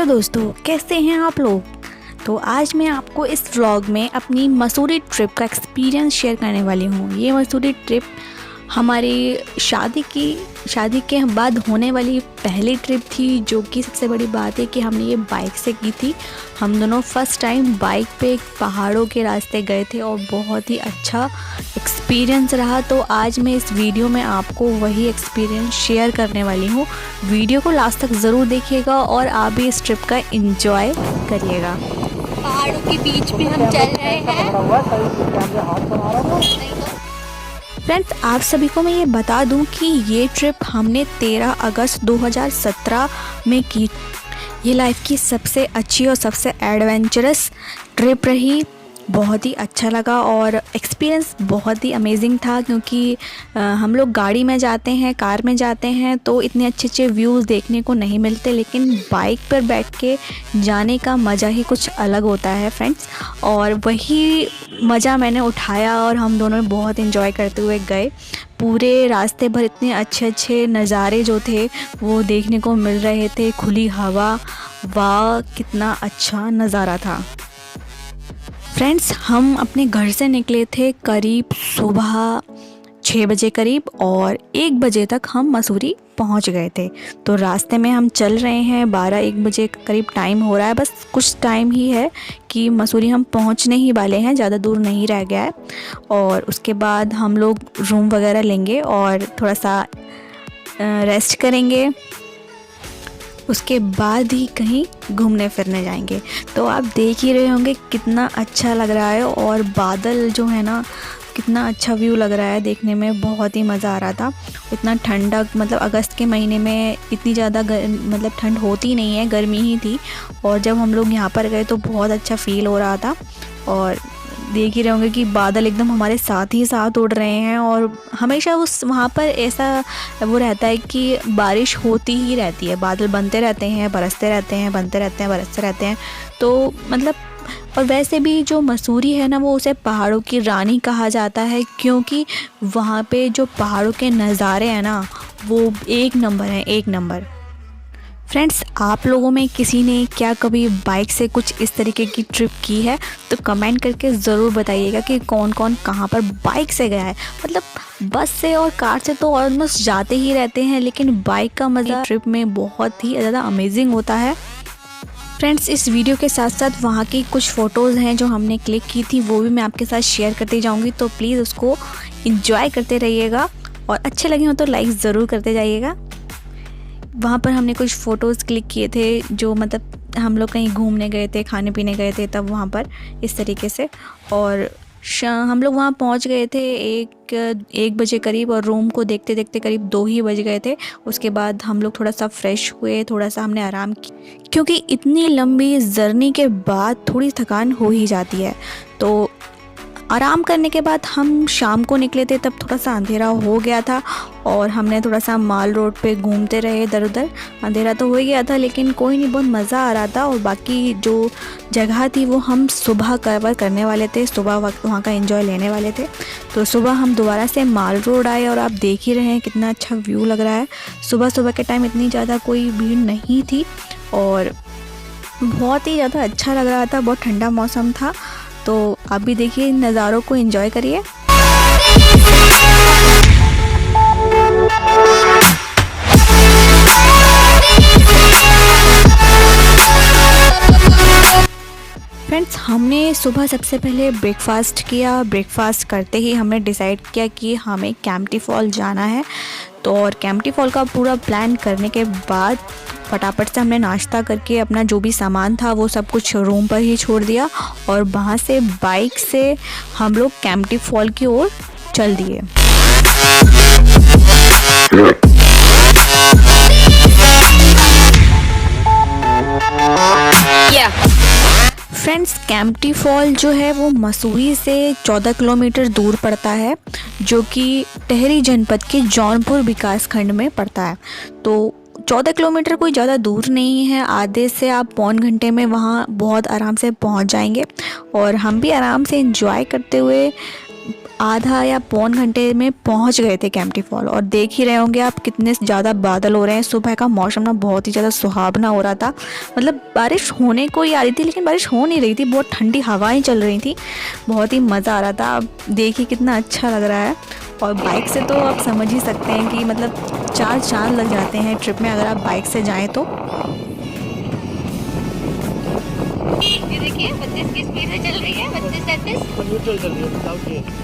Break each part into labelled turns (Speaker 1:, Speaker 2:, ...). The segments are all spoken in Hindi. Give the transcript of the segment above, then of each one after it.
Speaker 1: हेलो दोस्तों, कैसे हैं आप लोग। तो आज मैं आपको इस व्लॉग में अपनी मसूरी ट्रिप का एक्सपीरियंस शेयर करने वाली हूँ। ये मसूरी ट्रिप हमारी शादी के बाद होने वाली पहली ट्रिप थी, जो कि सबसे बड़ी बात है कि हमने ये बाइक से की थी। हम दोनों फर्स्ट टाइम बाइक पे पहाड़ों के रास्ते गए थे और बहुत ही अच्छा एक्सपीरियंस रहा। तो आज मैं इस वीडियो में आपको वही एक्सपीरियंस शेयर करने वाली हूँ। वीडियो को लास्ट तक ज़रूर देखिएगा और आप भी इस ट्रिप का एंजॉय करिएगा।
Speaker 2: पहाड़ों के बीच में हम चल रहे हैं।
Speaker 1: फ्रेंड्स, आप सभी को मैं ये बता दूं कि ये ट्रिप हमने 13 अगस्त 2017 में की। ये लाइफ की सबसे अच्छी और सबसे एडवेंचरस ट्रिप रही। बहुत ही अच्छा लगा और एक्सपीरियंस बहुत ही अमेजिंग था, क्योंकि हम लोग गाड़ी में जाते हैं, कार में जाते हैं तो इतने अच्छे अच्छे व्यूज़ देखने को नहीं मिलते, लेकिन बाइक पर बैठ के जाने का मज़ा ही कुछ अलग होता है फ्रेंड्स। और वही मज़ा मैंने उठाया और हम दोनों बहुत एंजॉय करते हुए गए। पूरे रास्ते भर इतने अच्छे अच्छे नज़ारे जो थे वो देखने को मिल रहे थे। खुली हवा, वाह कितना अच्छा नज़ारा था। फ्रेंड्स, हम अपने घर से निकले थे करीब सुबह 6 बजे करीब और 1 बजे तक हम मसूरी पहुंच गए थे। तो रास्ते में हम चल रहे हैं, 12-1 बजे करीब टाइम हो रहा है। बस कुछ टाइम ही है कि मसूरी हम पहुंचने ही वाले हैं, ज़्यादा दूर नहीं रह गया है। और उसके बाद हम लोग रूम वगैरह लेंगे और थोड़ा सा रेस्ट करेंगे। उसके बाद ही कहीं घूमने फिरने जाएंगे। तो आप देख ही रहे होंगे कितना अच्छा लग रहा है और बादल जो है ना, कितना अच्छा व्यू लग रहा है देखने में। बहुत ही मज़ा आ रहा था। इतना ठंडा, मतलब अगस्त के महीने में इतनी ज़्यादा मतलब ठंड होती नहीं है, गर्मी ही थी। और जब हम लोग यहाँ पर गए तो बहुत अच्छा फील हो रहा था। और देख ही रहे होंगे कि बादल एकदम हमारे साथ ही साथ उड़ रहे हैं। और हमेशा उस वहाँ पर ऐसा वो रहता है कि बारिश होती ही रहती है, बादल बनते रहते हैं, बरसते रहते हैं, बनते रहते हैं, बरसते रहते हैं। तो मतलब, और वैसे भी जो मसूरी है ना, वो उसे पहाड़ों की रानी कहा जाता है, क्योंकि वहाँ पे जो पहाड़ों के नज़ारे हैं ना, वो एक नंबर हैं, एक नंबर। फ्रेंड्स, आप लोगों में किसी ने क्या कभी बाइक से कुछ इस तरीके की ट्रिप की है? तो कमेंट करके ज़रूर बताइएगा कि कौन कौन कहाँ पर बाइक से गया है। मतलब बस से और कार से तो ऑलमोस्ट जाते ही रहते हैं, लेकिन बाइक का मज़ा ट्रिप में बहुत ही ज़्यादा अमेजिंग होता है। फ्रेंड्स, इस वीडियो के साथ साथ वहाँ की कुछ फ़ोटोज़ हैं जो हमने क्लिक की थी, वो भी मैं आपके साथ शेयर करते जाऊँगी। तो प्लीज़ उसको इंजॉय करते रहिएगा और अच्छे लगे हो तो लाइक ज़रूर करते जाइएगा। वहाँ पर हमने कुछ फ़ोटोज़ क्लिक किए थे, जो मतलब हम लोग कहीं घूमने गए थे, खाने पीने गए थे, तब वहाँ पर इस तरीके से। और हम लोग वहाँ पहुँच गए थे 1 बजे करीब, और रूम को देखते देखते करीब 2 ही बज गए थे। उसके बाद हम लोग थोड़ा सा फ्रेश हुए, थोड़ा सा हमने आराम किया, क्योंकि इतनी लंबी जर्नी के बाद थोड़ी थकान हो ही जाती है। तो आराम करने के बाद हम शाम को निकले थे, तब थोड़ा सा अंधेरा हो गया था और हमने थोड़ा सा माल रोड पे घूमते रहे इधर उधर। अंधेरा तो हो ही गया था, लेकिन कोई नहीं, बहुत मज़ा आ रहा था। और बाकी जो जगह थी वो हम सुबह कवर करने वाले थे, सुबह वक्त वहाँ का एंजॉय लेने वाले थे। तो सुबह हम दोबारा से माल रोड आए और आप देख ही रहे हैं कितना अच्छा व्यू लग रहा है। सुबह सुबह के टाइम इतनी ज़्यादा कोई भीड़ नहीं थी और बहुत ही ज़्यादा अच्छा लग रहा था, बहुत ठंडा मौसम था। तो आप भी देखिए, इन नज़ारों को एंजॉय करिए। फ्रेंड्स, हमने सुबह सबसे पहले ब्रेकफास्ट किया। ब्रेकफास्ट करते ही हमने डिसाइड किया कि हमें कैंपटी फॉल जाना है। तो और कैंपटी फॉल का पूरा प्लान करने के बाद फटाफट से हमने नाश्ता करके अपना जो भी सामान था वो सब कुछ रूम पर ही छोड़ दिया और वहाँ से बाइक से हम लोग कैंपटी फॉल की ओर चल दिए। फ्रेंड्स, कैंपटी फॉल जो है वो मसूरी से 14 किलोमीटर दूर पड़ता है, जो कि टिहरी जनपद के जौनपुर विकास खंड में पड़ता है। तो 14 किलोमीटर कोई ज़्यादा दूर नहीं है, आधे से आप पौन घंटे में वहाँ बहुत आराम से पहुँच जाएंगे। और हम भी आराम से एंजॉय करते हुए आधा या पौन घंटे में पहुंच गए थे केम्प्टी फॉल। और देख ही रहे होंगे आप कितने ज़्यादा बादल हो रहे हैं। सुबह का मौसम ना बहुत ही ज़्यादा सुहावना हो रहा था, मतलब बारिश होने को ही आ रही थी लेकिन बारिश हो नहीं रही थी, बहुत ठंडी हवाएं चल रही थी, बहुत ही मज़ा आ रहा था। आप देखिए कितना अच्छा लग रहा है। और बाइक से तो आप समझ ही सकते हैं कि मतलब 4 चाँद लग जाते हैं ट्रिप में अगर आप बाइक से जाएँ तो।
Speaker 2: ये देखिए 32 की स्पीड में चल रही है, 32-33।
Speaker 3: न्यूट्रल चल रही है विदाउट गियर।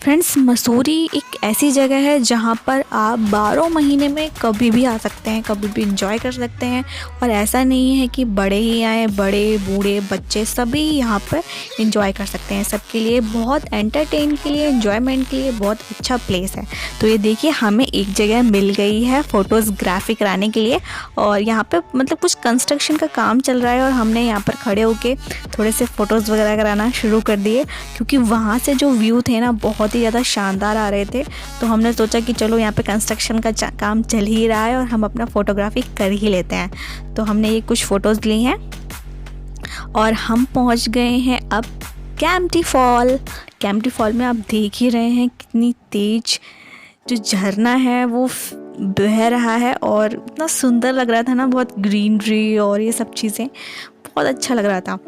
Speaker 1: फ्रेंड्स, मसूरी एक ऐसी जगह है जहाँ पर आप 12 महीने में कभी भी आ सकते हैं, कभी भी इंजॉय कर सकते हैं। और ऐसा नहीं है कि बड़े ही आए, बड़े बूढ़े बच्चे सभी यहाँ पर इंजॉय कर सकते हैं। सबके लिए बहुत एंटरटेन के लिए, एंजॉयमेंट के लिए बहुत अच्छा प्लेस है। तो ये देखिए हमें एक जगह मिल गई है फ़ोटोज़ग्राफी कराने के लिए। और यहाँ पे मतलब कुछ कंस्ट्रक्शन का काम चल रहा है और हमने यहाँ पर खड़े होके थोड़े से फ़ोटोज़ वगैरह कराना शुरू कर दिए, क्योंकि वहाँ से जो व्यू थे ना बहुत ही ज़्यादा शानदार आ रहे थे। तो हमने सोचा कि चलो यहाँ पे कंस्ट्रक्शन का काम चल ही रहा है और हम अपना फ़ोटोग्राफी कर ही लेते हैं। तो हमने ये कुछ फ़ोटोज़ ली हैं और हम पहुँच गए हैं अब केम्प्टी फॉल। केम्प्टी फॉल में आप देख ही रहे हैं कितनी तेज जो झरना है वो बह रहा है और इतना सुंदर लग रहा था ना, बहुत ग्रीनरी और ये सब चीज़ें, बहुत अच्छा लग रहा था।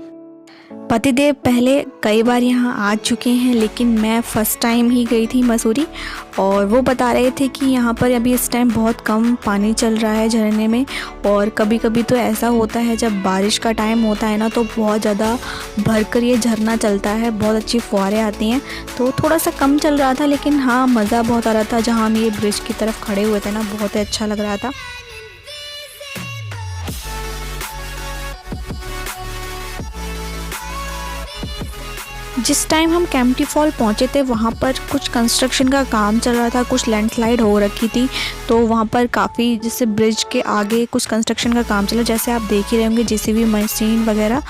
Speaker 1: पतिदेव पहले कई बार यहाँ आ चुके हैं लेकिन मैं फ़र्स्ट टाइम ही गई थी मसूरी। और वो बता रहे थे कि यहाँ पर अभी इस टाइम बहुत कम पानी चल रहा है झरने में। और कभी कभी तो ऐसा होता है जब बारिश का टाइम होता है ना तो बहुत ज़्यादा भरकर ये झरना चलता है, बहुत अच्छी फुहारें आती हैं। तो थोड़ा सा कम चल रहा था लेकिन हाँ मज़ा बहुत आ रहा था। जहाँ हम ये ब्रिज की तरफ खड़े हुए थे ना बहुत ही अच्छा लग रहा था। जिस टाइम हम केम्प्टी फॉल पहुँचे थे वहाँ पर कुछ कंस्ट्रक्शन का काम चल रहा था, कुछ लैंडस्लाइड हो रखी थी। तो वहाँ पर काफ़ी जैसे ब्रिज के आगे कुछ कंस्ट्रक्शन का काम चला, जैसे आप देख ही रहे होंगे जेसीबी मशीन वगैरह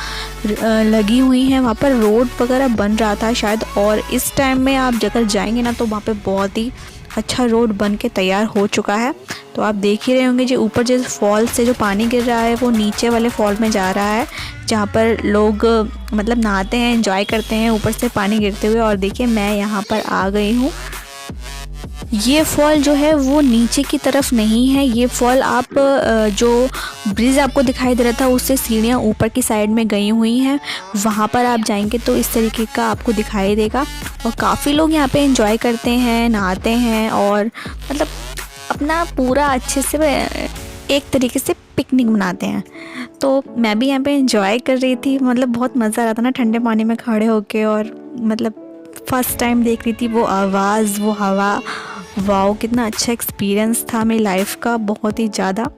Speaker 1: लगी हुई हैं। वहाँ पर रोड वगैरह बन रहा था शायद। और इस टाइम में आप अगर जाएंगे ना तो वहाँ पर बहुत ही अच्छा रोड बन के तैयार हो चुका है। तो आप देख ही रहे होंगे जो ऊपर जिस फॉल से जो पानी गिर रहा है वो नीचे वाले फॉल में जा रहा है, जहाँ पर लोग मतलब नहाते हैं, एंजॉय करते हैं ऊपर से पानी गिरते हुए। और देखिए मैं यहाँ पर आ गई हूँ। ये फॉल जो है वो नीचे की तरफ नहीं है, ये फॉल आप जो ब्रिज आपको दिखाई दे रहा था उससे सीढ़ियाँ ऊपर की साइड में गई हुई हैं, वहाँ पर आप जाएंगे तो इस तरीके का आपको दिखाई देगा। और काफ़ी लोग यहाँ पे एंजॉय करते हैं, नहाते हैं और मतलब अपना पूरा अच्छे से एक तरीके से पिकनिक मनाते हैं। तो मैं भी यहाँ पे एंजॉय कर रही थी, मतलब बहुत मज़ा आ रहा था ना ठंडे पानी में खड़े होके। और मतलब फ़र्स्ट टाइम देख रही थी वो आवाज़, वो हवा, वाओ कितना अच्छा एक्सपीरियंस था मेरी लाइफ का, बहुत ही ज़्यादा।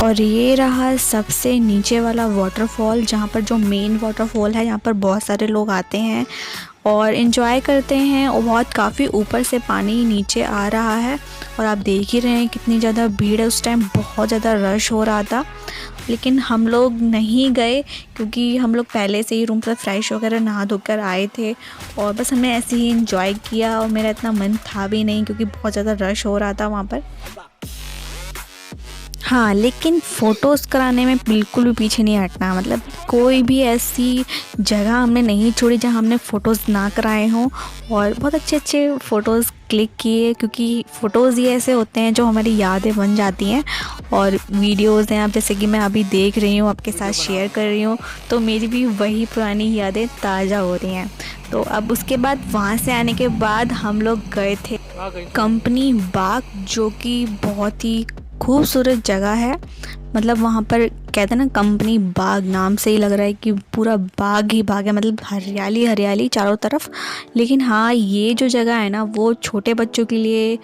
Speaker 1: और ये रहा सबसे नीचे वाला वाटरफॉल, जहाँ पर जो मेन वाटरफॉल है, यहाँ पर बहुत सारे लोग आते हैं और इन्जॉय करते हैं। और बहुत काफ़ी ऊपर से पानी नीचे आ रहा है और आप देख ही रहे हैं कितनी ज़्यादा भीड़ है। उस टाइम बहुत ज़्यादा रश हो रहा था लेकिन हम लोग नहीं गए क्योंकि हम लोग पहले से ही रूम से फ्रेश वगैरह नहा धोकर आए थे और बस हमने ऐसे ही इन्जॉय किया। और मेरा इतना मन था भी नहीं क्योंकि बहुत ज़्यादा रश हो रहा था वहाँ पर। हाँ, लेकिन फ़ोटोज़ कराने में बिल्कुल भी पीछे नहीं हटना, मतलब कोई भी ऐसी जगह हमने नहीं छोड़ी जहाँ हमने फ़ोटोज़ ना कराए हों। और बहुत अच्छे अच्छे फ़ोटोज़ क्लिक किए क्योंकि फ़ोटोज़ ये ऐसे होते हैं जो हमारी यादें बन जाती हैं। और वीडियोज़ हैं आप जैसे कि मैं अभी देख रही हूँ, आपके साथ शेयर कर रही हूँ, तो मेरी भी वही पुरानी यादें ताज़ा हो रही हैं। तो अब उसके बाद वहाँ से आने के बाद हम लोग गए थे कंपनी बाग, जो कि बहुत ही खूबसूरत जगह है। मतलब वहाँ पर कहते हैं ना कंपनी बाग, नाम से ही लग रहा है कि पूरा बाग ही बाग है, मतलब हरियाली हरियाली चारों तरफ। लेकिन हाँ, ये जो जगह है ना वो छोटे बच्चों के लिए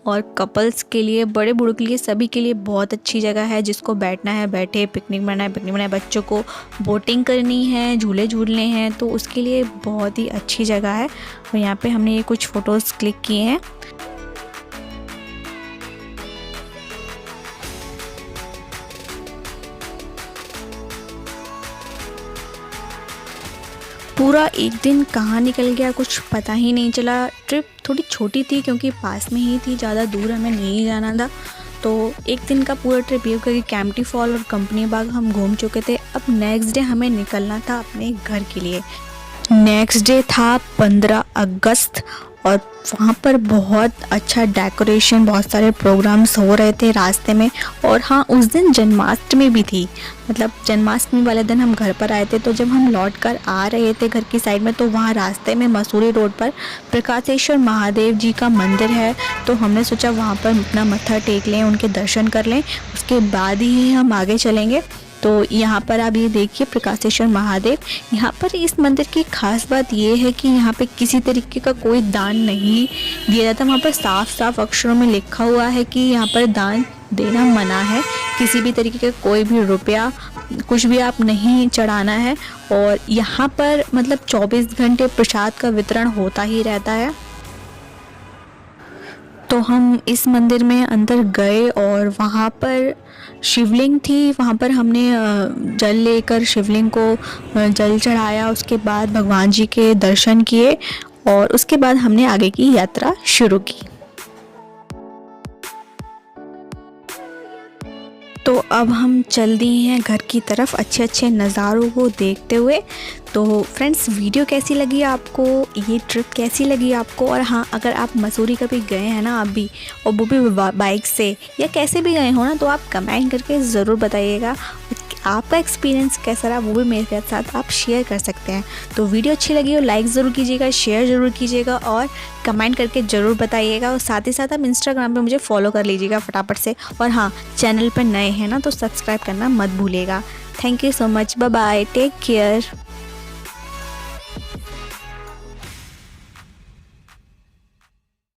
Speaker 1: और कपल्स के लिए, बड़े बूढ़ों के लिए, सभी के लिए बहुत अच्छी जगह है। जिसको बैठना है बैठे, पिकनिक मनाना है, बच्चों को बोटिंग करनी है, झूले झूलने हैं, तो उसके लिए बहुत ही अच्छी जगह है। और यहाँ पे हमने ये कुछ फ़ोटोज़ क्लिक किए हैं। पूरा एक दिन कहाँ निकल गया कुछ पता ही नहीं चला। ट्रिप थोड़ी छोटी थी क्योंकि पास में ही थी, ज़्यादा दूर हमें नहीं जाना था। तो एक दिन का पूरा ट्रिप ये करके कैंपटी फॉल और कंपनी बाग हम घूम चुके थे। अब नेक्स्ट डे हमें निकलना था अपने घर के लिए। नेक्स्ट डे था 15 अगस्त और वहाँ पर बहुत अच्छा डेकोरेशन, बहुत सारे प्रोग्राम्स हो रहे थे रास्ते में। और हाँ, उस दिन जन्माष्टमी भी थी। मतलब जन्माष्टमी वाले दिन हम घर पर आए थे, तो जब हम लौट कर आ रहे थे घर की साइड में, तो वहाँ रास्ते में मसूरी रोड पर प्रकाशेश्वर महादेव जी का मंदिर है। तो हमने सोचा वहाँ पर अपना मत्था टेक लें, उनके दर्शन कर लें, उसके बाद ही हम आगे चलेंगे। तो यहाँ पर आप ये देखिए प्रकाशेश्वर महादेव। यहाँ पर इस मंदिर की खास बात ये है कि यहाँ पे किसी तरीके का कोई दान नहीं दिया जाता। वहाँ पर साफ साफ अक्षरों में लिखा हुआ है कि यहाँ पर दान देना मना है। किसी भी तरीके का कोई भी रुपया कुछ भी आप नहीं चढ़ाना है। और यहाँ पर मतलब 24 घंटे प्रसाद का वितरण होता ही रहता है। तो हम इस मंदिर में अंदर गए और वहाँ पर शिवलिंग थी। वहाँ पर हमने जल लेकर शिवलिंग को जल चढ़ाया। उसके बाद भगवान जी के दर्शन किए और उसके बाद हमने आगे की यात्रा शुरू की। तो अब हम चल दिए हैं घर की तरफ अच्छे अच्छे नज़ारों को देखते हुए। तो फ्रेंड्स, वीडियो कैसी लगी आपको, ये ट्रिप कैसी लगी आपको? और हाँ, अगर आप मसूरी कभी गए हैं ना आप भी, और वो भी बाइक से या कैसे भी गए हो ना, तो आप कमेंट करके ज़रूर बताइएगा आपका एक्सपीरियंस कैसा रहा। वो भी मेरे साथ आप शेयर कर सकते हैं। तो वीडियो अच्छी लगी हो लाइक ज़रूर कीजिएगा, शेयर ज़रूर कीजिएगा और कमेंट करके ज़रूर बताइएगा। और साथ ही साथ आप इंस्टाग्राम पे मुझे फॉलो कर लीजिएगा फटाफट से। और हाँ, चैनल पर नए हैं ना तो सब्सक्राइब करना मत भूलिएगा। Thank you so much, bye bye, take care.